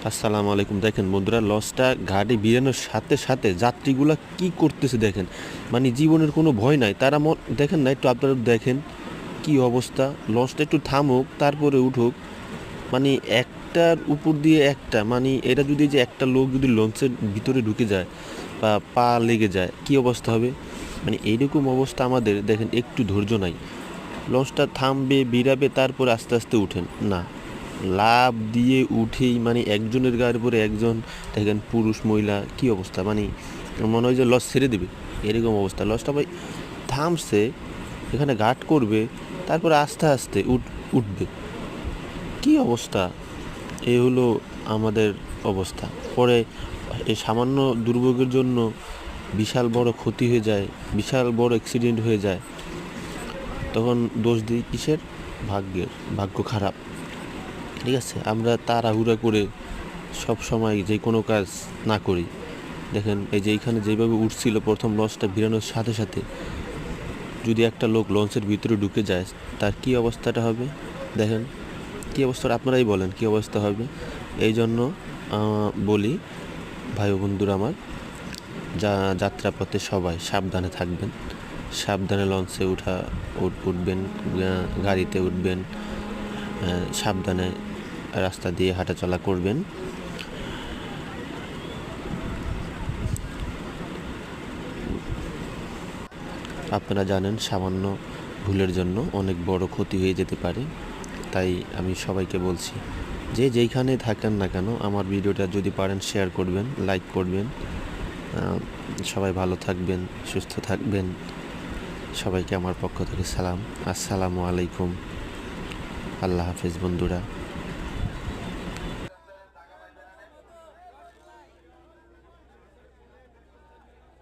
আসসালামু আলাইকুম। দেখেন বন্ধুরা, লঞ্চটা ঘাটে ভিড়ানোর সাথে সাথে যাত্রীগুলা কি করতেছে দেখেন। মানে জীবনের কোনো ভয় নাই। তারা দেখেন না, একটু আপনারা দেখেন কি অবস্থা। লঞ্চটা একটু থামুক, তারপরে উঠুক। মানে একটার উপর দিয়ে একটা, মানে এরা যদি যে একটা লোক যদি লঞ্চের ভিতরে ঢুকে যায় বা পা লেগে যায়, কি অবস্থা হবে? মানে এইরকম অবস্থা আমাদের। দেখেন একটু ধৈর্য নাই। লঞ্চটা থামবে, বিড়াবে, তারপরে আস্তে আস্তে উঠেন না। লাফ দিয়ে উঠেই মানে একজনের গায়ের পরে একজন, দেখেন পুরুষ মহিলা কি অবস্থা। মানে মনে হয় যে লঞ্চ ছেড়ে দেবে, এরকম অবস্থা। লঞ্চটা ভাই থামছে, এখানে ঘাট করবে, তারপরে আস্তে আস্তে উঠবে। কি অবস্থা! এই হলো আমাদের অবস্থা। পরে এই সামান্য দুর্ভোগের জন্য বিশাল বড় ক্ষতি হয়ে যায়, বিশাল বড় অ্যাক্সিডেন্ট হয়ে যায়। তখন দোষ দিই কিসের? ভাগ্যের। ভাগ্য খারাপ। ঠিক আছে, আমরা তাড়াহুড়া করে সব সময় যে কোনো কাজ না করি। দেখেন এই যে এইখানে যেভাবে উঠছিল প্রথম লঞ্চটা ভিড়ানোর সাথে সাথে, যদি একটা লোক লঞ্চের ভিতরে ঢুকে যায় তার কি অবস্থাটা হবে দেখেন। কি অবস্থা আপনারাই বলেন কি অবস্থা হবে। এই জন্য বলি ভাই ও বন্ধুরা আমার, যাত্রাপথে সবাই সাবধানে থাকবেন, সাবধানে লঞ্চে উঠবেন, গাড়িতে উঠবেন, সাবধানে রাস্তা দিয়ে হাঁটাচলা করবেন। আপনারা জানেন সামান্য ভুলের জন্য অনেক বড় ক্ষতি হয়ে যেতে পারে। তাই আমি সবাইকে বলছি, যে যেইখানে থাকেন না কেন আমার ভিডিওটা যদি পারেন শেয়ার করবেন, লাইক করবেন। সবাই ভালো থাকবেন, সুস্থ থাকবেন। সবাইকে আমার পক্ষ থেকে সালাম। আসসালামু আলাইকুম। আল্লাহ হাফেজ বন্ধুরা।